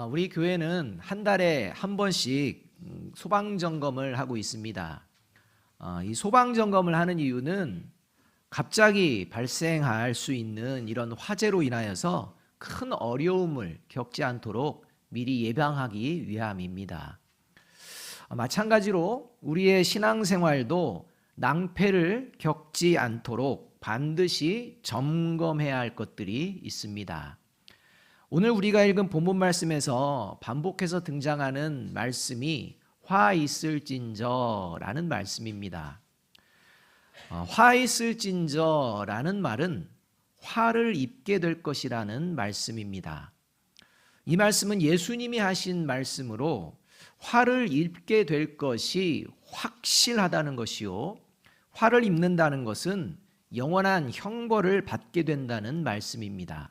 우리 교회는 한 달에 한 번씩 소방점검을 하고 있습니다. 이 소방점검을 하는 이유는 갑자기 발생할 수 있는 이런 화재로 인하여서 큰 어려움을 겪지 않도록 미리 예방하기 위함입니다. 마찬가지로 우리의 신앙생활도 낭패를 겪지 않도록 반드시 점검해야 할 것들이 있습니다. 오늘 우리가 읽은 본문 말씀에서 반복해서 등장하는 말씀이 화 있을진저라는 말씀입니다. 화 있을진저라는 말은 화를 입게 될 것이라는 말씀입니다. 이 말씀은 예수님이 하신 말씀으로 화를 입게 될 것이 확실하다는 것이요, 화를 입는다는 것은 영원한 형벌을 받게 된다는 말씀입니다.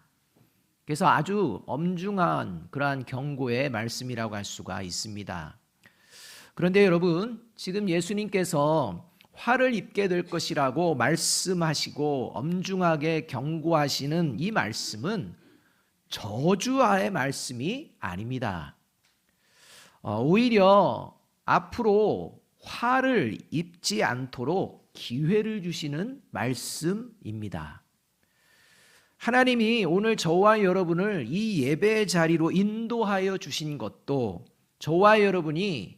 그래서 아주 엄중한 그러한 경고의 말씀이라고 할 수가 있습니다. 그런데 여러분, 지금 예수님께서 화를 입게 될 것이라고 말씀하시고 엄중하게 경고하시는 이 말씀은 저주와의 말씀이 아닙니다. 오히려 앞으로 화를 입지 않도록 기회를 주시는 말씀입니다. 하나님이 오늘 저와 여러분을 이 예배의 자리로 인도하여 주신 것도 저와 여러분이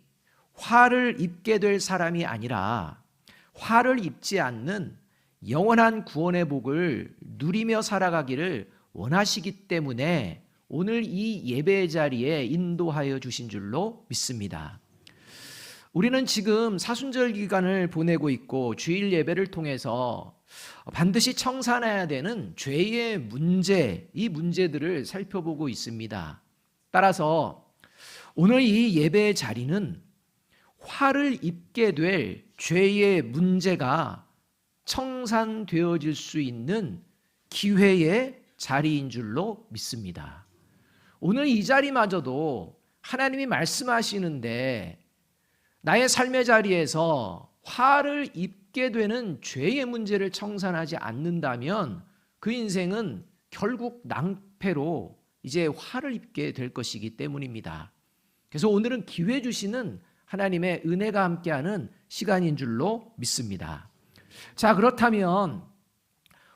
화를 입게 될 사람이 아니라 화를 입지 않는 영원한 구원의 복을 누리며 살아가기를 원하시기 때문에 오늘 이 예배의 자리에 인도하여 주신 줄로 믿습니다. 우리는 지금 사순절 기간을 보내고 있고 주일 예배를 통해서 반드시 청산해야 되는 죄의 문제, 이 문제들을 살펴보고 있습니다. 따라서 오늘 이 예배의 자리는 화를 입게 될 죄의 문제가 청산되어질 수 있는 기회의 자리인 줄로 믿습니다. 오늘 이 자리마저도 하나님이 말씀하시는데 나의 삶의 자리에서 화를 입게 되는 죄의 문제를 청산하지 않는다면 그 인생은 결국 낭패로 이제 화를 입게 될 것이기 때문입니다. 그래서 오늘은 기회 주시는 하나님의 은혜가 함께하는 시간인 줄로 믿습니다. 자, 그렇다면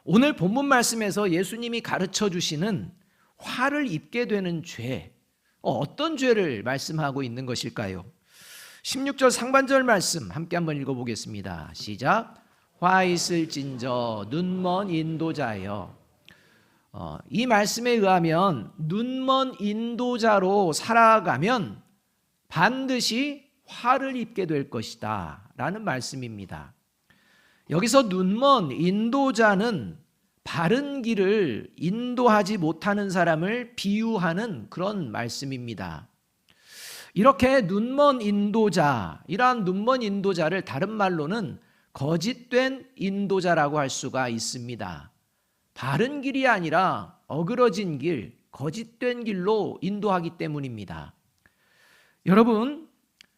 오늘 본문 말씀에서 예수님이 가르쳐 주시는 화를 입게 되는 죄, 어떤 죄를 말씀하고 있는 것일까요? 16절 상반절 말씀 함께 한번 읽어보겠습니다. 시작. 화 있을진저 눈먼 인도자여. 이 말씀에 의하면 눈먼 인도자로 살아가면 반드시 화를 입게 될 것이다 라는 말씀입니다. 여기서 눈먼 인도자는 바른 길을 인도하지 못하는 사람을 비유하는 그런 말씀입니다. 이렇게 눈먼 인도자, 이러한 눈먼 인도자를 다른 말로는 거짓된 인도자라고 할 수가 있습니다. 바른 길이 아니라 어그러진 길, 거짓된 길로 인도하기 때문입니다. 여러분,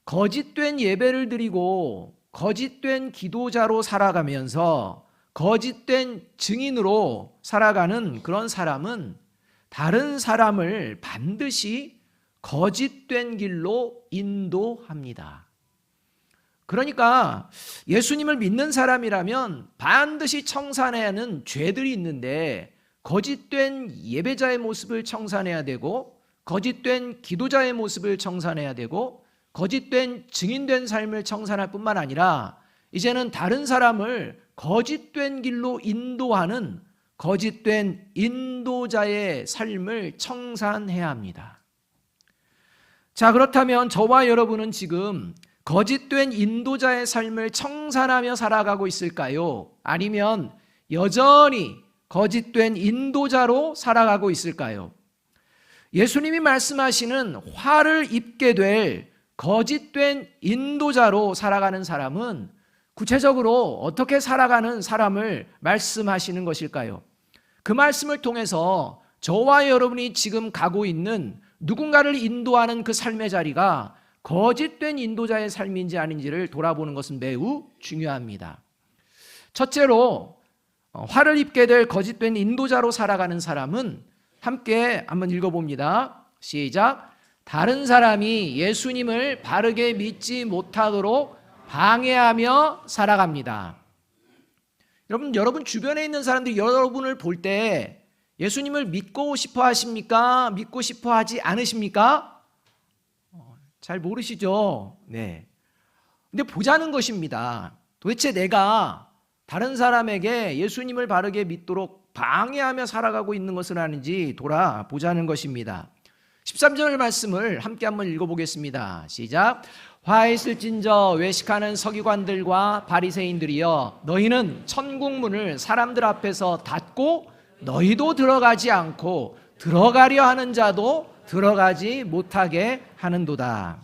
거짓된 예배를 드리고 거짓된 기도자로 살아가면서 거짓된 증인으로 살아가는 그런 사람은 다른 사람을 반드시 거짓된 길로 인도합니다. 그러니까 예수님을 믿는 사람이라면 반드시 청산해야 하는 죄들이 있는데 거짓된 예배자의 모습을 청산해야 되고 거짓된 기도자의 모습을 청산해야 되고 거짓된 증인된 삶을 청산할 뿐만 아니라 이제는 다른 사람을 거짓된 길로 인도하는 거짓된 인도자의 삶을 청산해야 합니다. 자, 그렇다면 저와 여러분은 지금 거짓된 인도자의 삶을 청산하며 살아가고 있을까요? 아니면 여전히 거짓된 인도자로 살아가고 있을까요? 예수님이 말씀하시는 화를 입게 될 거짓된 인도자로 살아가는 사람은 구체적으로 어떻게 살아가는 사람을 말씀하시는 것일까요? 그 말씀을 통해서 저와 여러분이 지금 가고 있는 누군가를 인도하는 그 삶의 자리가 거짓된 인도자의 삶인지 아닌지를 돌아보는 것은 매우 중요합니다. 첫째로 화를 입게 될 거짓된 인도자로 살아가는 사람은 함께 한번 읽어봅니다. 시작. 다른 사람이 예수님을 바르게 믿지 못하도록 방해하며 살아갑니다. 여러분 주변에 있는 사람들이 여러분을 볼 때 예수님을 믿고 싶어 하십니까? 믿고 싶어 하지 않으십니까? 잘 모르시죠? 네. 근데 보자는 것입니다. 도대체 내가 다른 사람에게 예수님을 바르게 믿도록 방해하며 살아가고 있는 것은 아닌지 돌아보자는 것입니다. 13절 말씀을 함께 한번 읽어보겠습니다. 시작. 화 있을진저 외식하는 서기관들과 바리새인들이여, 너희는 천국문을 사람들 앞에서 닫고 너희도 들어가지 않고 들어가려 하는 자도 들어가지 못하게 하는도다.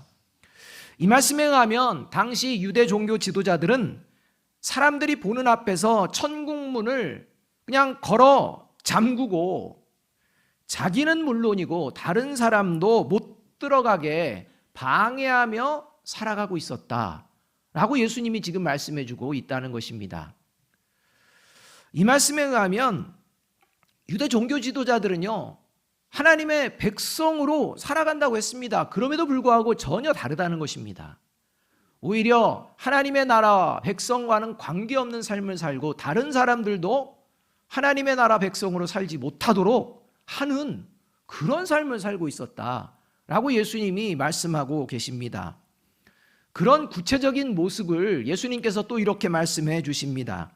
이 말씀에 의하면 당시 유대 종교 지도자들은 사람들이 보는 앞에서 천국문을 그냥 걸어 잠그고 자기는 물론이고 다른 사람도 못 들어가게 방해하며 살아가고 있었다라고 예수님이 지금 말씀해 주고 있다는 것입니다. 이 말씀에 의하면 유대 종교 지도자들은요, 하나님의 백성으로 살아간다고 했습니다. 그럼에도 불구하고 전혀 다르다는 것입니다. 오히려 하나님의 나라 백성과는 관계없는 삶을 살고 다른 사람들도 하나님의 나라 백성으로 살지 못하도록 하는 그런 삶을 살고 있었다라고 예수님이 말씀하고 계십니다. 그런 구체적인 모습을 예수님께서 또 이렇게 말씀해 주십니다.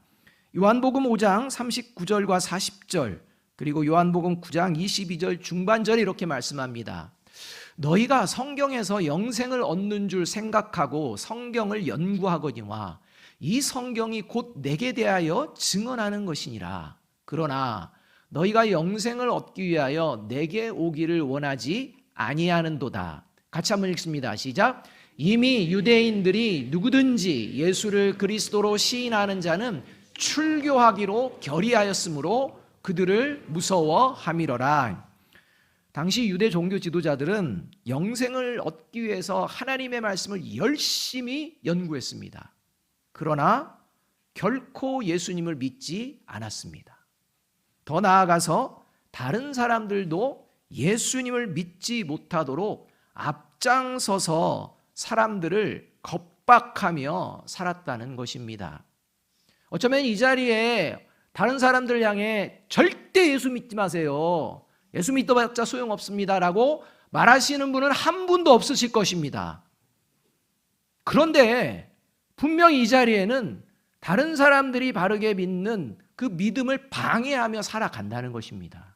요한복음 5장 39절과 40절, 그리고 요한복음 9장 22절 중반절에 이렇게 말씀합니다. 너희가 성경에서 영생을 얻는 줄 생각하고 성경을 연구하거니와 이 성경이 곧 내게 대하여 증언하는 것이니라. 그러나 너희가 영생을 얻기 위하여 내게 오기를 원하지 아니하는도다. 같이 한번 읽습니다. 시작. 이미 유대인들이 누구든지 예수를 그리스도로 시인하는 자는 출교하기로 결의하였으므로 그들을 무서워함이러라. 당시 유대 종교 지도자들은 영생을 얻기 위해서 하나님의 말씀을 열심히 연구했습니다. 그러나 결코 예수님을 믿지 않았습니다. 더 나아가서 다른 사람들도 예수님을 믿지 못하도록 앞장서서 사람들을 겁박하며 살았다는 것입니다. 어쩌면 이 자리에 다른 사람들 향해 절대 예수 믿지 마세요, 예수 믿어봤자 소용없습니다라고 말하시는 분은 한 분도 없으실 것입니다. 그런데 분명히 이 자리에는 다른 사람들이 바르게 믿는 그 믿음을 방해하며 살아간다는 것입니다.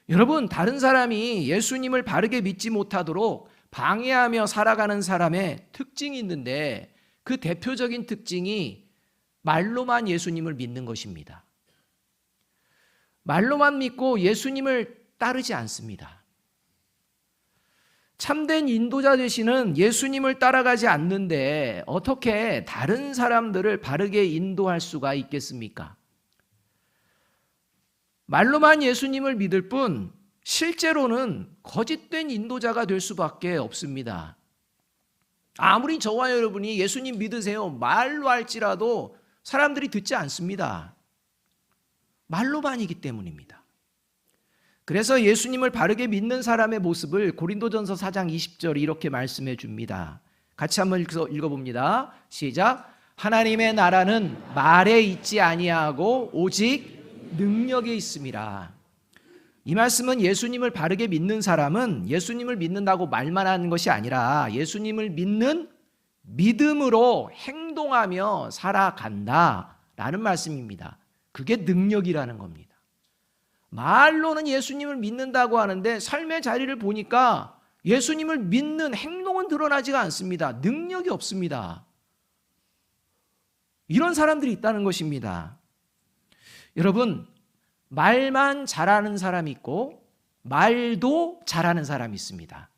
여러분, 다른 사람이 예수님을 바르게 믿지 못하도록 방해하며 살아가는 사람의 특징이 있는데 그 대표적인 특징이 말로만 예수님을 믿는 것입니다. 말로만 믿고 예수님을 따르지 않습니다. 참된 인도자 되시는 예수님을 따라가지 않는데 어떻게 다른 사람들을 바르게 인도할 수가 있겠습니까? 말로만 예수님을 믿을 뿐 실제로는 거짓된 인도자가 될 수밖에 없습니다. 아무리 저와 여러분이 예수님 믿으세요 말로 할지라도 사람들이 듣지 않습니다. 말로만이기 때문입니다. 그래서 예수님을 바르게 믿는 사람의 모습을 고린도전서 4장 20절 이렇게 말씀해 줍니다. 같이 한번 읽어봅니다. 시작. 하나님의 나라는 말에 있지 아니하고 오직 능력에 있음이라. 이 말씀은 예수님을 바르게 믿는 사람은 예수님을 믿는다고 말만 하는 것이 아니라 예수님을 믿는 믿음으로 행동하며 살아간다라는 말씀입니다. 그게 능력이라는 겁니다. 말로는 예수님을 믿는다고 하는데 삶의 자리를 보니까 예수님을 믿는 행동은 드러나지가 않습니다. 능력이 없습니다. 이런 사람들이 있다는 것입니다. 여러분, 말만 잘하는 사람이 있고 말도 잘하는 사람이 있습니다.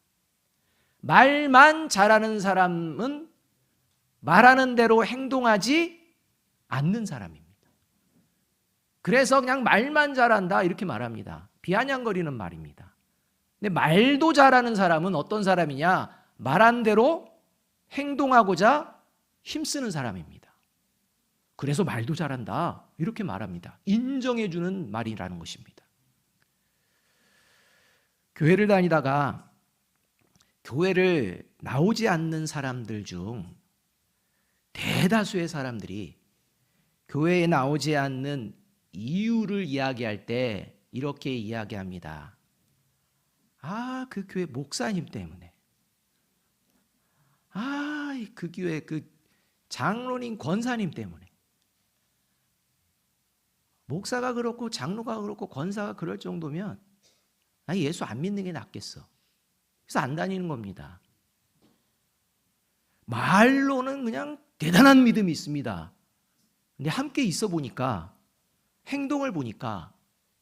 말만 잘하는 사람은 말하는 대로 행동하지 않는 사람입니다. 그래서 그냥 말만 잘한다 이렇게 말합니다. 비아냥거리는 말입니다. 근데 말도 잘하는 사람은 어떤 사람이냐? 말한 대로 행동하고자 힘쓰는 사람입니다. 그래서 말도 잘한다 이렇게 말합니다. 인정해주는 말이라는 것입니다. 교회를 다니다가 교회를 나오지 않는 사람들 중 대다수의 사람들이 교회에 나오지 않는 이유를 이야기할 때 이렇게 이야기합니다. 그 교회 목사님 때문에. 그 교회 그 장로님 권사님 때문에. 목사가 그렇고 장로가 그렇고 권사가 그럴 정도면 예수 안 믿는 게 낫겠어. 그래서 안 다니는 겁니다. 말로는 그냥 대단한 믿음이 있습니다. 근데 함께 있어 보니까, 행동을 보니까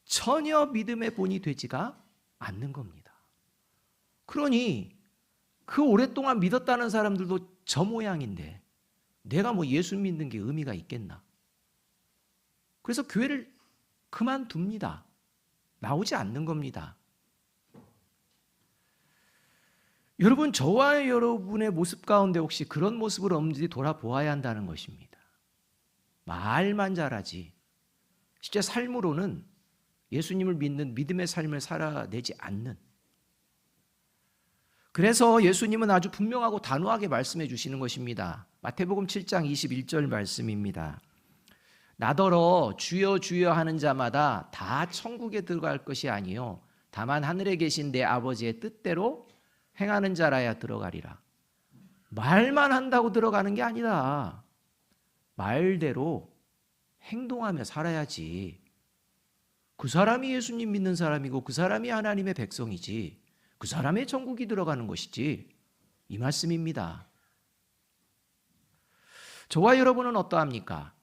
전혀 믿음의 본이 되지가 않는 겁니다. 그러니 그 오랫동안 믿었다는 사람들도 저 모양인데 내가 예수 믿는 게 의미가 있겠나? 그래서 교회를 그만둡니다. 나오지 않는 겁니다. 여러분, 저와 여러분의 모습 가운데 혹시 그런 모습을 없는지 돌아보아야 한다는 것입니다. 말만 잘하지 실제 삶으로는 예수님을 믿는 믿음의 삶을 살아내지 않는. 그래서 예수님은 아주 분명하고 단호하게 말씀해 주시는 것입니다. 마태복음 7장 21절 말씀입니다. 나더러 주여 주여 하는 자마다 다 천국에 들어갈 것이 아니요 다만 하늘에 계신 내 아버지의 뜻대로 행하는 자라야 들어가리라. 말만 한다고 들어가는 게 아니다. 말대로 행동하며 살아야지. 그 사람이 예수님 믿는 사람이고 그 사람이 하나님의 백성이지, 그 사람의 천국이 들어가는 것이지, 이 말씀입니다. 저와 여러분은 어떠합니까?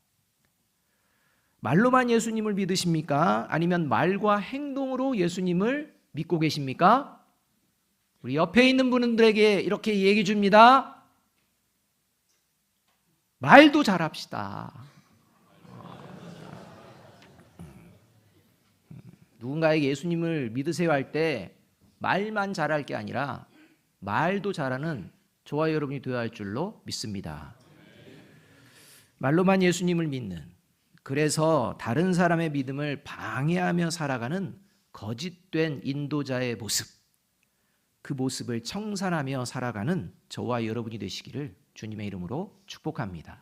말로만 예수님을 믿으십니까? 아니면 말과 행동으로 예수님을 믿고 계십니까? 우리 옆에 있는 분들에게 이렇게 얘기해 줍니다. 말도 잘합시다. 누군가에게 예수님을 믿으세요 할 때 말만 잘할 게 아니라 말도 잘하는 저와 여러분이 되어야 할 줄로 믿습니다. 말로만 예수님을 믿는, 그래서 다른 사람의 믿음을 방해하며 살아가는 거짓된 인도자의 모습, 그 모습을 청산하며 살아가는 저와 여러분이 되시기를 주님의 이름으로 축복합니다.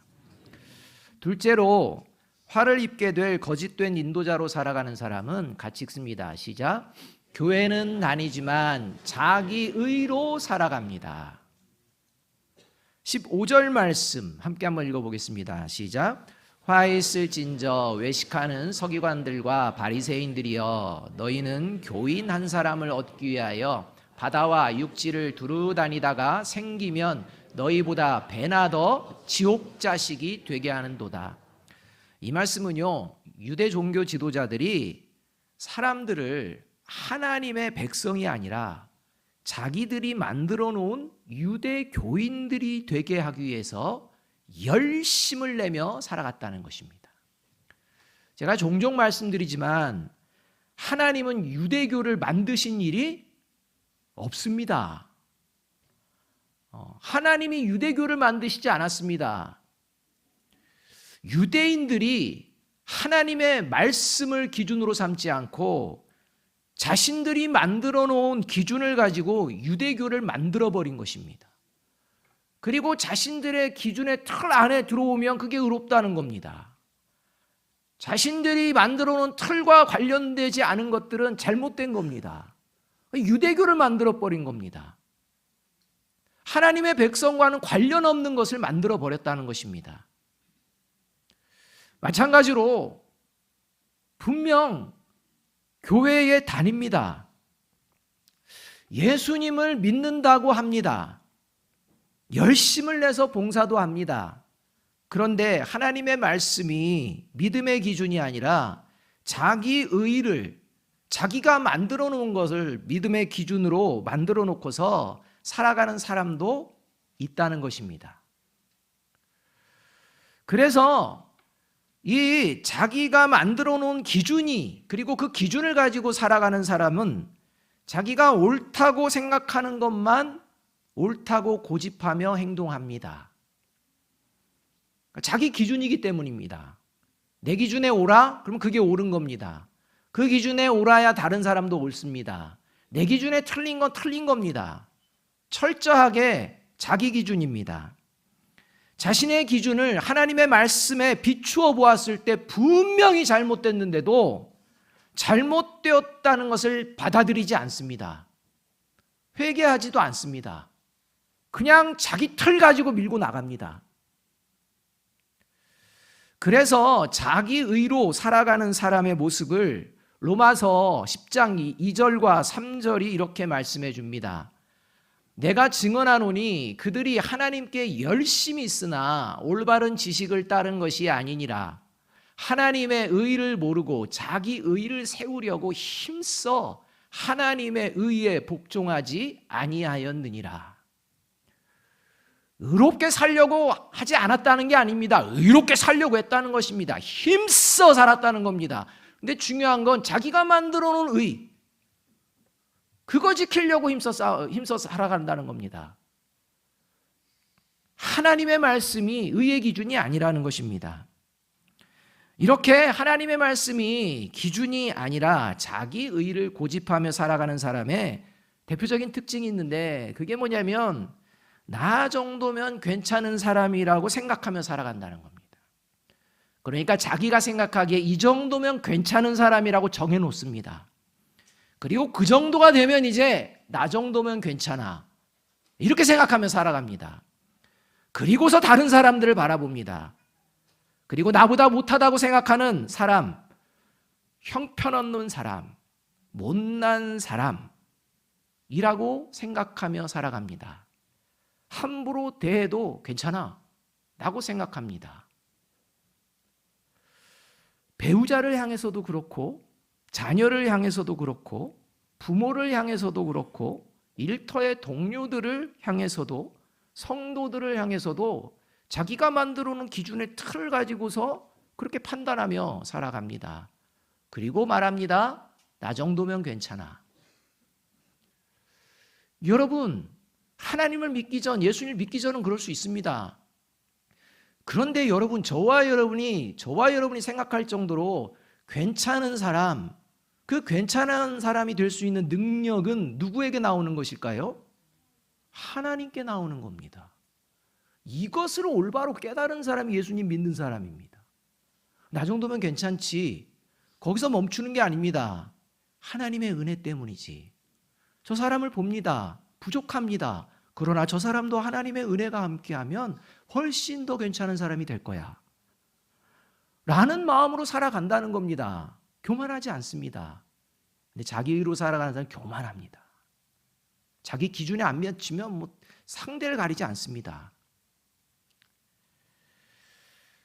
둘째로, 화를 입게 될 거짓된 인도자로 살아가는 사람은 같이 읽습니다. 시작. 교회는 다니지만 자기 의로 살아갑니다. 15절 말씀 함께 한번 읽어보겠습니다. 시작. 화 있을진저 외식하는 서기관들과 바리새인들이여, 너희는 교인 한 사람을 얻기 위하여 바다와 육지를 두루 다니다가 생기면 너희보다 배나 더 지옥 자식이 되게 하는도다. 이 말씀은요, 유대 종교 지도자들이 사람들을 하나님의 백성이 아니라 자기들이 만들어 놓은 유대 교인들이 되게 하기 위해서 열심을 내며 살아갔다는 것입니다. 제가 종종 말씀드리지만 하나님은 유대교를 만드신 일이 없습니다. 하나님이 유대교를 만드시지 않았습니다. 유대인들이 하나님의 말씀을 기준으로 삼지 않고 자신들이 만들어 놓은 기준을 가지고 유대교를 만들어 버린 것입니다. 그리고 자신들의 기준의 틀 안에 들어오면 그게 의롭다는 겁니다. 자신들이 만들어 놓은 틀과 관련되지 않은 것들은 잘못된 겁니다. 유대교를 만들어 버린 겁니다. 하나님의 백성과는 관련 없는 것을 만들어 버렸다는 것입니다. 마찬가지로 분명 교회에 다닙니다. 예수님을 믿는다고 합니다. 열심을 내서 봉사도 합니다. 그런데 하나님의 말씀이 믿음의 기준이 아니라 자기 의를, 자기가 만들어 놓은 것을 믿음의 기준으로 만들어 놓고서 살아가는 사람도 있다는 것입니다. 그래서 이 자기가 만들어 놓은 기준이, 그리고 그 기준을 가지고 살아가는 사람은 자기가 옳다고 생각하는 것만 옳다고 고집하며 행동합니다. 자기 기준이기 때문입니다. 내 기준에 옳아? 그럼 그게 옳은 겁니다. 그 기준에 옳아야 다른 사람도 옳습니다. 내 기준에 틀린 건 틀린 겁니다. 철저하게 자기 기준입니다. 자신의 기준을 하나님의 말씀에 비추어 보았을 때 분명히 잘못됐는데도 잘못되었다는 것을 받아들이지 않습니다. 회개하지도 않습니다. 그냥 자기 틀 가지고 밀고 나갑니다. 그래서 자기 의로 살아가는 사람의 모습을 로마서 10장 2절과 3절이 이렇게 말씀해 줍니다. 내가 증언하노니 그들이 하나님께 열심히 쓰나 올바른 지식을 따른 것이 아니니라. 하나님의 의를 모르고 자기 의를 세우려고 힘써 하나님의 의에 복종하지 아니하였느니라. 의롭게 살려고 하지 않았다는 게 아닙니다. 의롭게 살려고 했다는 것입니다. 힘써 살았다는 겁니다. 근데 중요한 건 자기가 만들어 놓은 의, 그거 지키려고 힘써 살아간다는 겁니다. 하나님의 말씀이 의의 기준이 아니라는 것입니다. 이렇게 하나님의 말씀이 기준이 아니라 자기 의를 고집하며 살아가는 사람의 대표적인 특징이 있는데, 그게 뭐냐면 나 정도면 괜찮은 사람이라고 생각하며 살아간다는 겁니다. 그러니까 자기가 생각하기에 이 정도면 괜찮은 사람이라고 정해놓습니다. 그리고 그 정도가 되면 이제 나 정도면 괜찮아, 이렇게 생각하며 살아갑니다. 그리고서 다른 사람들을 바라봅니다. 그리고 나보다 못하다고 생각하는 사람, 형편없는 사람, 못난 사람이라고 생각하며 살아갑니다. 함부로 대해도 괜찮아 라고 생각합니다. 배우자를 향해서도 그렇고, 자녀를 향해서도 그렇고, 부모를 향해서도 그렇고, 일터의 동료들을 향해서도, 성도들을 향해서도 자기가 만들어 놓은 기준의 틀을 가지고서 그렇게 판단하며 살아갑니다. 그리고 말합니다. 나 정도면 괜찮아. 여러분, 하나님을 믿기 전, 예수님을 믿기 전은 그럴 수 있습니다. 그런데 여러분, 저와 여러분이 생각할 정도로 괜찮은 사람, 그 괜찮은 사람이 될 수 있는 능력은 누구에게 나오는 것일까요? 하나님께 나오는 겁니다. 이것을 올바로 깨달은 사람이 예수님 믿는 사람입니다. 나 정도면 괜찮지, 거기서 멈추는 게 아닙니다. 하나님의 은혜 때문이지. 저 사람을 봅니다. 부족합니다. 그러나 저 사람도 하나님의 은혜가 함께하면 훨씬 더 괜찮은 사람이 될 거야 라는 마음으로 살아간다는 겁니다. 교만하지 않습니다. 근데 자기 의로 살아가는 사람은 교만합니다. 자기 기준에 안 미치면 상대를 가리지 않습니다.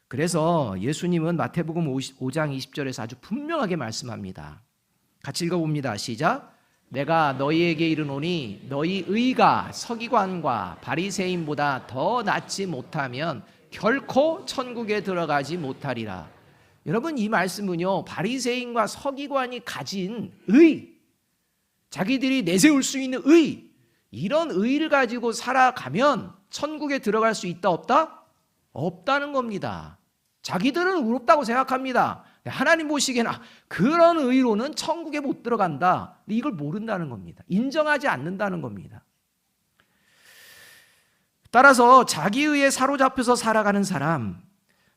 그래서 예수님은 마태복음 5장 20절에서 아주 분명하게 말씀합니다. 같이 읽어봅니다. 시작. 내가 너희에게 이르노니 너희 의가 서기관과 바리새인보다 더 낫지 못하면 결코 천국에 들어가지 못하리라. 여러분, 이 말씀은요, 바리새인과 서기관이 가진 의, 자기들이 내세울 수 있는 의, 이런 의를 가지고 살아가면 천국에 들어갈 수 있다 없다? 없다는 겁니다. 자기들은 의롭다고 생각합니다. 하나님 보시기에는 그런 의로는 천국에 못 들어간다. 이걸 모른다는 겁니다. 인정하지 않는다는 겁니다. 따라서 자기 의에 사로잡혀서 살아가는 사람,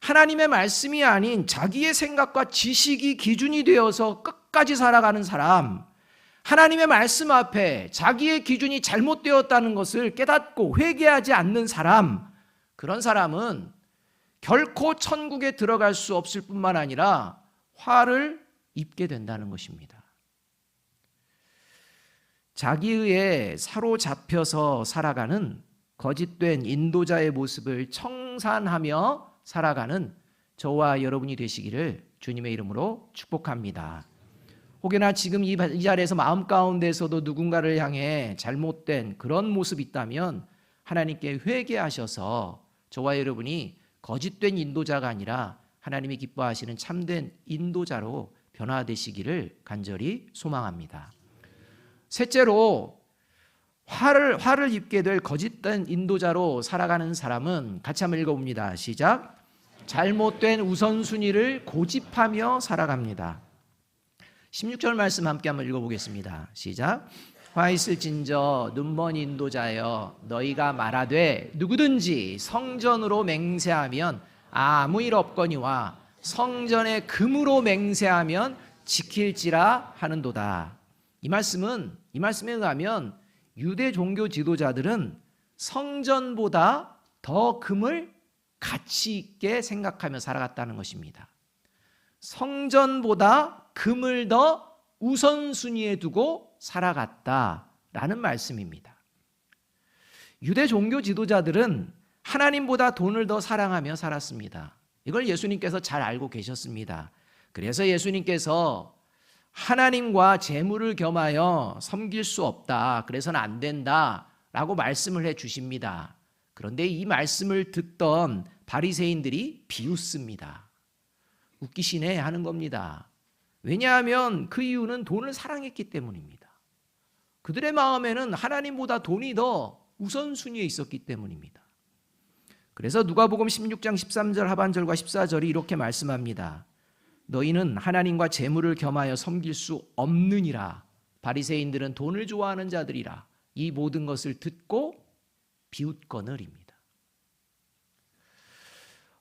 하나님의 말씀이 아닌 자기의 생각과 지식이 기준이 되어서 끝까지 살아가는 사람, 하나님의 말씀 앞에 자기의 기준이 잘못되었다는 것을 깨닫고 회개하지 않는 사람, 그런 사람은 결코 천국에 들어갈 수 없을 뿐만 아니라 화를 입게 된다는 것입니다. 자기의에 사로잡혀서 살아가는 거짓된 인도자의 모습을 청산하며 살아가는 저와 여러분이 되시기를 주님의 이름으로 축복합니다. 혹여나 지금 이 자리에서 마음 가운데서도 누군가를 향해 잘못된 그런 모습이 있다면 하나님께 회개하셔서 저와 여러분이 거짓된 인도자가 아니라 하나님이 기뻐하시는 참된 인도자로 변화되시기를 간절히 소망합니다. 셋째로, 화를 입게 될 거짓된 인도자로 살아가는 사람은 같이 한번 읽어봅니다. 시작. 잘못된 우선순위를 고집하며 살아갑니다. 16절 말씀 함께 한번 읽어보겠습니다. 시작. 화 있을진저 눈먼 인도자여 너희가 말하되 누구든지 성전으로 맹세하면 아무 일 없거니와 성전의 금으로 맹세하면 지킬지라 하는도다. 이 말씀에 의하면 유대 종교 지도자들은 성전보다 더 금을 가치 있게 생각하며 살아갔다는 것입니다. 성전보다 금을 더 우선순위에 두고 살아갔다라는 말씀입니다. 유대 종교 지도자들은 하나님보다 돈을 더 사랑하며 살았습니다. 이걸 예수님께서 잘 알고 계셨습니다. 그래서 예수님께서 하나님과 재물을 겸하여 섬길 수 없다, 그래서는 안 된다 라고 말씀을 해 주십니다. 그런데 이 말씀을 듣던 바리새인들이 비웃습니다. 웃기시네 하는 겁니다. 왜냐하면 그 이유는 돈을 사랑했기 때문입니다. 그들의 마음에는 하나님보다 돈이 더 우선순위에 있었기 때문입니다. 그래서 누가복음 16장 13절 하반절과 14절이 이렇게 말씀합니다. 너희는 하나님과 재물을 겸하여 섬길 수 없느니라. 바리새인들은 돈을 좋아하는 자들이라. 이 모든 것을 듣고 비웃거늘입니다.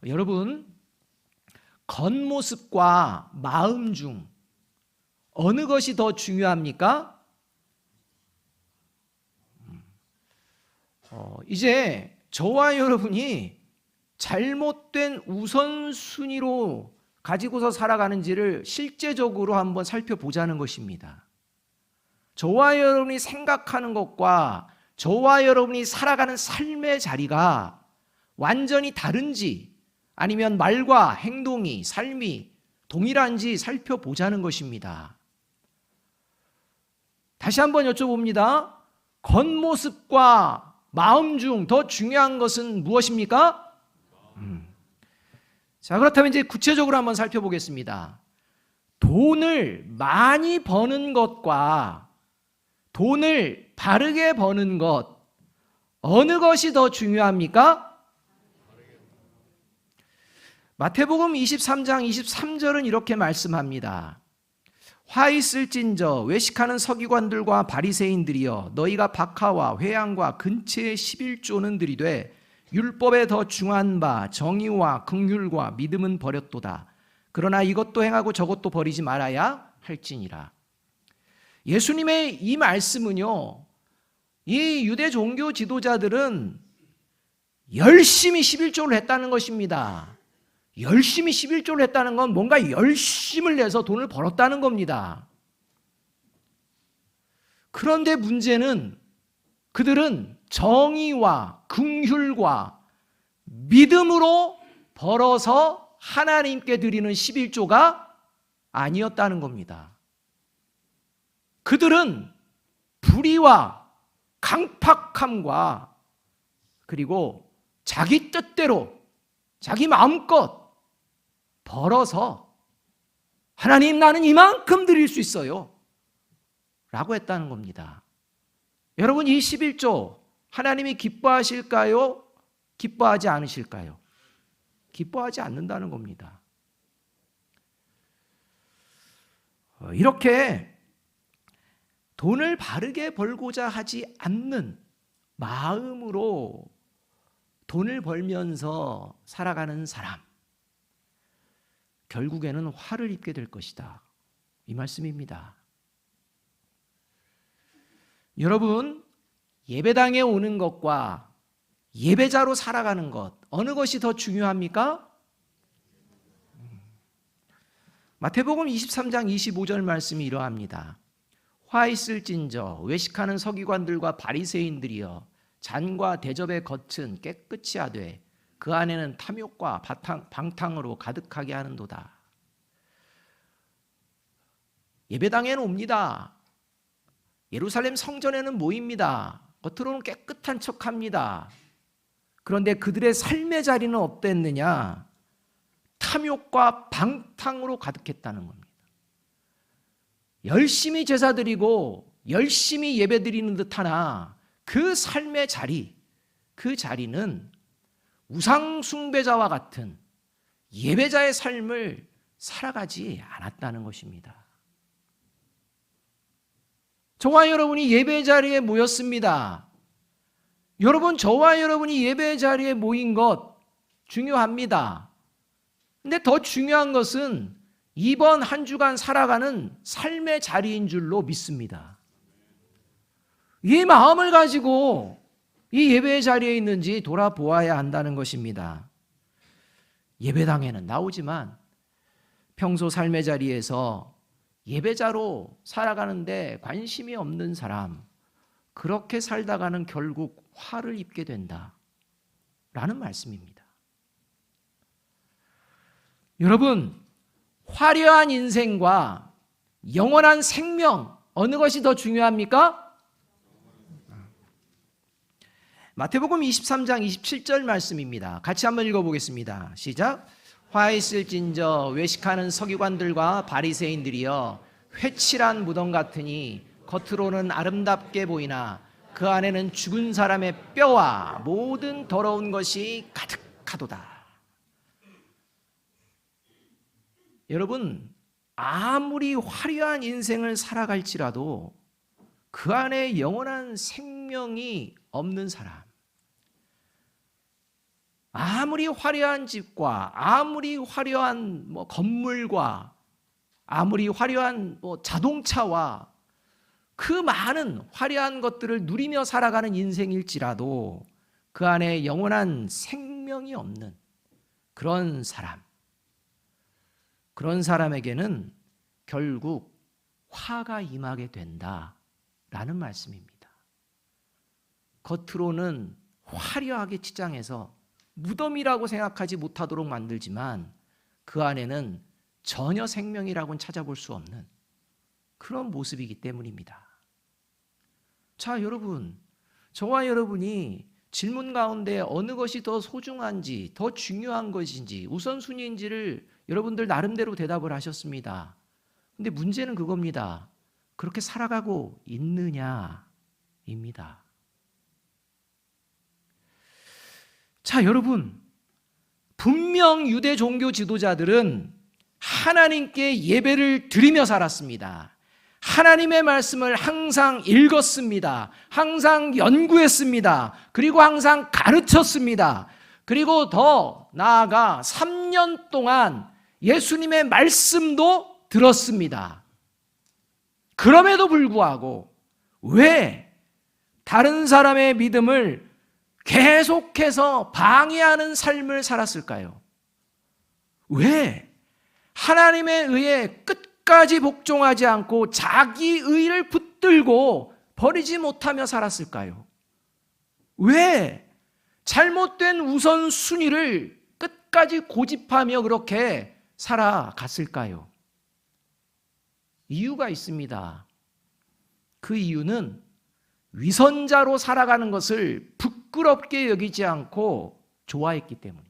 여러분, 겉모습과 마음 중 어느 것이 더 중요합니까? 이제 저와 여러분이 잘못된 우선순위로 가지고서 살아가는지를 실제적으로 한번 살펴보자는 것입니다. 저와 여러분이 생각하는 것과 저와 여러분이 살아가는 삶의 자리가 완전히 다른지, 아니면 말과 행동이, 삶이 동일한지 살펴보자는 것입니다. 다시 한번 여쭤봅니다. 겉모습과 마음 중 더 중요한 것은 무엇입니까? 자, 그렇다면 이제 구체적으로 한번 살펴보겠습니다. 돈을 많이 버는 것과 돈을 바르게 버는 것, 어느 것이 더 중요합니까? 마태복음 23장 23절은 이렇게 말씀합니다. 화 있을진저 외식하는 서기관들과 바리새인들이여 너희가 박하와 회향과 근체의 11조는 들이되 율법에 더 중한 바 정의와 긍휼과 믿음은 버렸도다. 그러나 이것도 행하고 저것도 버리지 말아야 할지니라. 예수님의 이 말씀은요, 이 유대 종교 지도자들은 열심히 11조를 했다는 것입니다. 열심히 11조를 했다는 건 뭔가 열심을 내서 돈을 벌었다는 겁니다. 그런데 문제는 그들은 정의와 긍휼과 믿음으로 벌어서 하나님께 드리는 11조가 아니었다는 겁니다. 그들은 불의와 강팍함과 그리고 자기 뜻대로 자기 마음껏 벌어서 하나님 나는 이만큼 드릴 수 있어요 라고 했다는 겁니다. 여러분, 이 11조 하나님이 기뻐하실까요? 기뻐하지 않으실까요? 기뻐하지 않는다는 겁니다. 이렇게 돈을 바르게 벌고자 하지 않는 마음으로 돈을 벌면서 살아가는 사람, 결국에는 화를 입게 될 것이다, 이 말씀입니다. 여러분, 예배당에 오는 것과 예배자로 살아가는 것, 어느 것이 더 중요합니까? 마태복음 23장 25절 말씀이 이러합니다. 화 있을진저 외식하는 서기관들과 바리새인들이여 잔과 대접의 겉은 깨끗이 하되 그 안에는 탐욕과 방탕으로 가득하게 하는도다. 예배당에는 옵니다. 예루살렘 성전에는 모입니다. 겉으로는 깨끗한 척합니다. 그런데 그들의 삶의 자리는 어땠느냐? 탐욕과 방탕으로 가득했다는 겁니다. 열심히 제사 드리고 열심히 예배 드리는 듯하나 그 삶의 자리, 그 자리는 우상 숭배자와 같은 예배자의 삶을 살아가지 않았다는 것입니다. 저와 여러분이 예배 자리에 모였습니다. 여러분, 저와 여러분이 예배 자리에 모인 것 중요합니다. 근데 더 중요한 것은 이번 한 주간 살아가는 삶의 자리인 줄로 믿습니다. 이 마음을 가지고 이 예배 자리에 있는지 돌아보아야 한다는 것입니다. 예배당에는 나오지만 평소 삶의 자리에서 예배자로 살아가는데 관심이 없는 사람, 그렇게 살다가는 결국 화를 입게 된다라는 말씀입니다. 여러분, 화려한 인생과 영원한 생명, 어느 것이 더 중요합니까? 마태복음 23장 27절 말씀입니다. 같이 한번 읽어보겠습니다. 시작. 화 있을진저 외식하는 서기관들과 바리새인들이여, 회칠한 무덤 같으니 겉으로는 아름답게 보이나 그 안에는 죽은 사람의 뼈와 모든 더러운 것이 가득하도다. 여러분, 아무리 화려한 인생을 살아갈지라도 그 안에 영원한 생명이 없는 사람, 아무리 화려한 집과 아무리 화려한 건물과 아무리 화려한 자동차와 그 많은 화려한 것들을 누리며 살아가는 인생일지라도 그 안에 영원한 생명이 없는 그런 사람, 그런 사람에게는 결국 화가 임하게 된다라는 말씀입니다. 겉으로는 화려하게 치장해서 무덤이라고 생각하지 못하도록 만들지만 그 안에는 전혀 생명이라고는 찾아볼 수 없는 그런 모습이기 때문입니다. 자, 여러분, 저와 여러분이 질문 가운데 어느 것이 더 소중한지, 더 중요한 것인지, 우선순위인지를 여러분들 나름대로 대답을 하셨습니다. 근데 문제는 그겁니다. 그렇게 살아가고 있느냐입니다. 자, 여러분, 분명 유대 종교 지도자들은 하나님께 예배를 드리며 살았습니다. 하나님의 말씀을 항상 읽었습니다. 항상 연구했습니다. 그리고 항상 가르쳤습니다. 그리고 더 나아가 3년 동안 예수님의 말씀도 들었습니다. 그럼에도 불구하고 왜 다른 사람의 믿음을 계속해서 방해하는 삶을 살았을까요? 왜 하나님의 의에 끝까지 복종하지 않고 자기 의를 붙들고 버리지 못하며 살았을까요? 왜 잘못된 우선순위를 끝까지 고집하며 그렇게 살아갔을까요? 이유가 있습니다. 그 이유는 위선자로 살아가는 것을 부끄럽게 여기지 않고 좋아했기 때문입니다.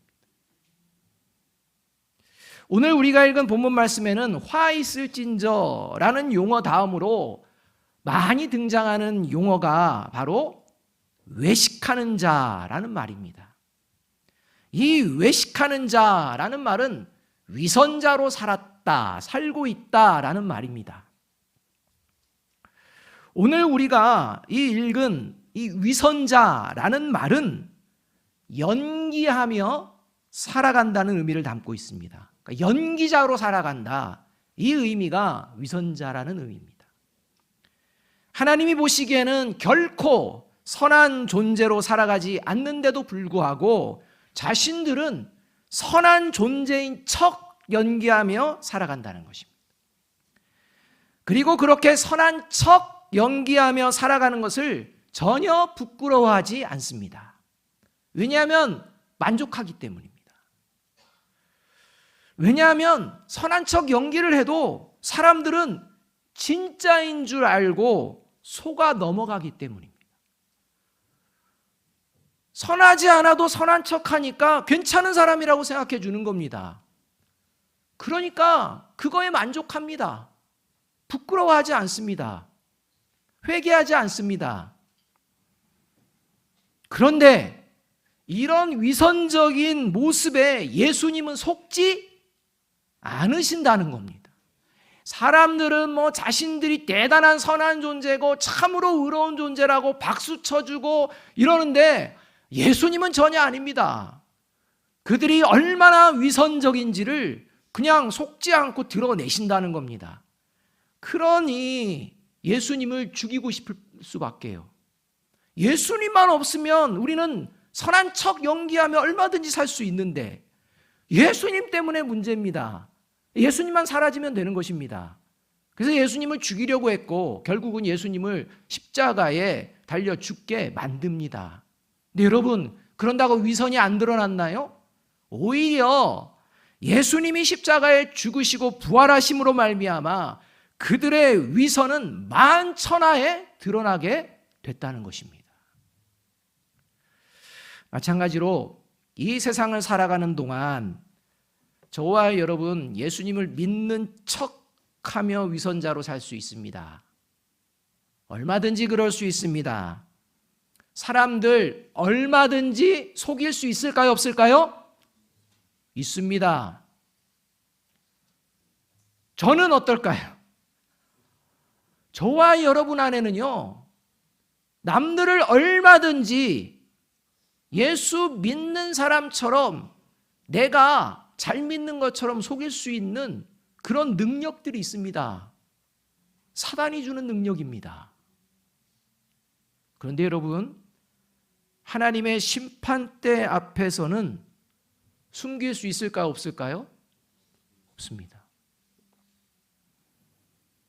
오늘 우리가 읽은 본문 말씀에는 화 있을진저라는 용어 다음으로 많이 등장하는 용어가 바로 외식하는 자라는 말입니다. 이 외식하는 자라는 말은 위선자로 살았다, 살고 있다라는 말입니다. 오늘 우리가 읽은 이 위선자라는 말은 연기하며 살아간다는 의미를 담고 있습니다. 그러니까 연기자로 살아간다, 이 의미가 위선자라는 의미입니다. 하나님이 보시기에는 결코 선한 존재로 살아가지 않는데도 불구하고 자신들은 선한 존재인 척 연기하며 살아간다는 것입니다. 그리고 그렇게 선한 척 연기하며 살아가는 것을 전혀 부끄러워하지 않습니다. 왜냐하면 만족하기 때문입니다. 왜냐하면 선한 척 연기를 해도 사람들은 진짜인 줄 알고 속아 넘어가기 때문입니다. 선하지 않아도 선한 척하니까 괜찮은 사람이라고 생각해 주는 겁니다. 그러니까 그거에 만족합니다. 부끄러워하지 않습니다. 회개하지 않습니다. 그런데 이런 위선적인 모습에 예수님은 속지 않으신다는 겁니다. 사람들은 뭐 자신들이 대단한 선한 존재고 참으로 의로운 존재라고 박수 쳐주고 이러는데 예수님은 전혀 아닙니다. 그들이 얼마나 위선적인지를 그냥 속지 않고 드러내신다는 겁니다. 그러니 예수님을 죽이고 싶을 수밖에요. 예수님만 없으면 우리는 선한 척 연기하며 얼마든지 살 수 있는데 예수님 때문에 문제입니다. 예수님만 사라지면 되는 것입니다. 그래서 예수님을 죽이려고 했고 결국은 예수님을 십자가에 달려 죽게 만듭니다. 근데 여러분, 그런다고 위선이 안 드러났나요? 오히려 예수님이 십자가에 죽으시고 부활하심으로 말미암아 그들의 위선은 만천하에 드러나게 됐다는 것입니다. 마찬가지로 이 세상을 살아가는 동안 저와 여러분 예수님을 믿는 척하며 위선자로 살 수 있습니다. 얼마든지 그럴 수 있습니다. 사람들 얼마든지 속일 수 있을까요? 없을까요? 있습니다. 저는 어떨까요? 저와 여러분 안에는요, 남들을 얼마든지 예수 믿는 사람처럼 내가 잘 믿는 것처럼 속일 수 있는 그런 능력들이 있습니다. 사단이 주는 능력입니다. 그런데 여러분, 하나님의 심판대 앞에서는 숨길 수 있을까요? 없을까요? 없습니다.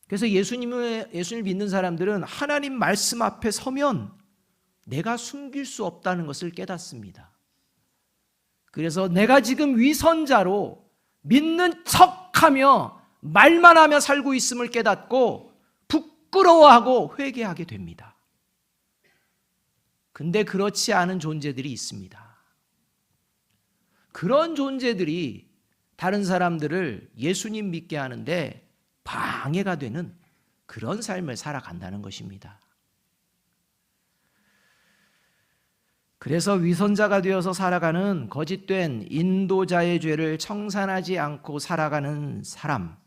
그래서 예수님을 믿는 사람들은 하나님 말씀 앞에 서면 내가 숨길 수 없다는 것을 깨닫습니다. 그래서 내가 지금 위선자로 믿는 척하며 말만 하며 살고 있음을 깨닫고 부끄러워하고 회개하게 됩니다. 근데 그렇지 않은 존재들이 있습니다. 그런 존재들이 다른 사람들을 예수님 믿게 하는데 방해가 되는 그런 삶을 살아간다는 것입니다. 그래서 위선자가 되어서 살아가는 거짓된 인도자의 죄를 청산하지 않고 살아가는 사람,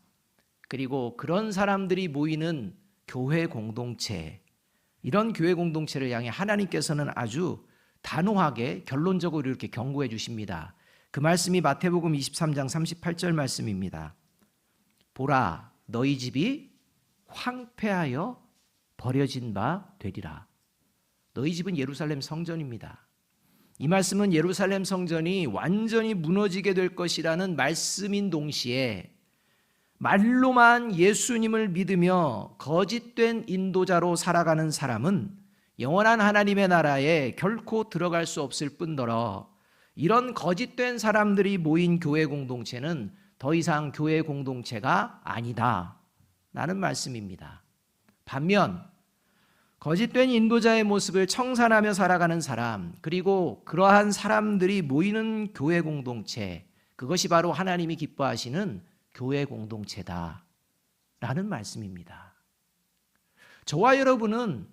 그리고 그런 사람들이 모이는 교회 공동체, 이런 교회 공동체를 향해 하나님께서는 아주 단호하게 결론적으로 이렇게 경고해 주십니다. 그 말씀이 마태복음 23장 38절 말씀입니다. 보라, 너희 집이 황폐하여 버려진 바 되리라. 너희 집은 예루살렘 성전입니다. 이 말씀은 예루살렘 성전이 완전히 무너지게 될 것이라는 말씀인 동시에 말로만 예수님을 믿으며 거짓된 인도자로 살아가는 사람은 영원한 하나님의 나라에 결코 들어갈 수 없을 뿐더러 이런 거짓된 사람들이 모인 교회 공동체는 더 이상 교회 공동체가 아니다 라는 말씀입니다. 반면 거짓된 인도자의 모습을 청산하며 살아가는 사람, 그리고 그러한 사람들이 모이는 교회 공동체, 그것이 바로 하나님이 기뻐하시는 교회 공동체다 라는 말씀입니다. 저와 여러분은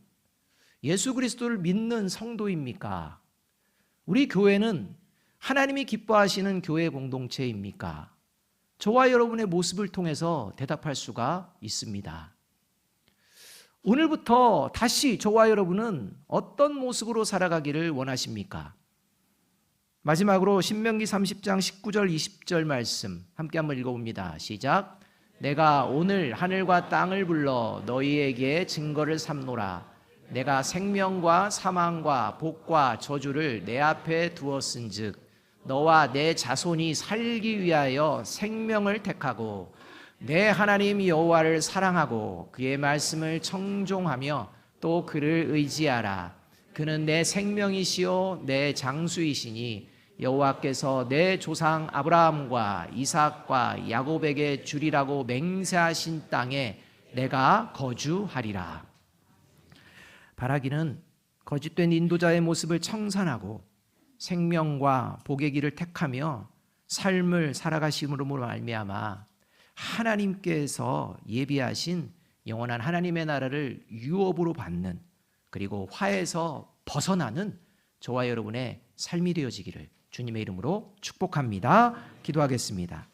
예수 그리스도를 믿는 성도입니까? 우리 교회는 하나님이 기뻐하시는 교회 공동체입니까? 저와 여러분의 모습을 통해서 대답할 수가 있습니다. 오늘부터 다시 저와 여러분은 어떤 모습으로 살아가기를 원하십니까? 마지막으로 신명기 30장 19절 20절 말씀 함께 한번 읽어봅니다. 시작. 내가 오늘 하늘과 땅을 불러 너희에게 증거를 삼노라. 내가 생명과 사망과 복과 저주를 내 앞에 두었은즉 너와 내 자손이 살기 위하여 생명을 택하고 내 하나님 여호와를 사랑하고 그의 말씀을 청종하며 또 그를 의지하라. 그는 내 생명이시요 내 장수이시니 여호와께서 내 조상 아브라함과 이삭과 야곱에게 주리라고 맹세하신 땅에 내가 거주하리라. 바라기는 거짓된 인도자의 모습을 청산하고 생명과 복의 길을 택하며 삶을 살아가심으로 말미암아 하나님께서 예비하신 영원한 하나님의 나라를 유업으로 받는, 그리고 화에서 벗어나는 저와 여러분의 삶이 되어지기를 주님의 이름으로 축복합니다. 기도하겠습니다.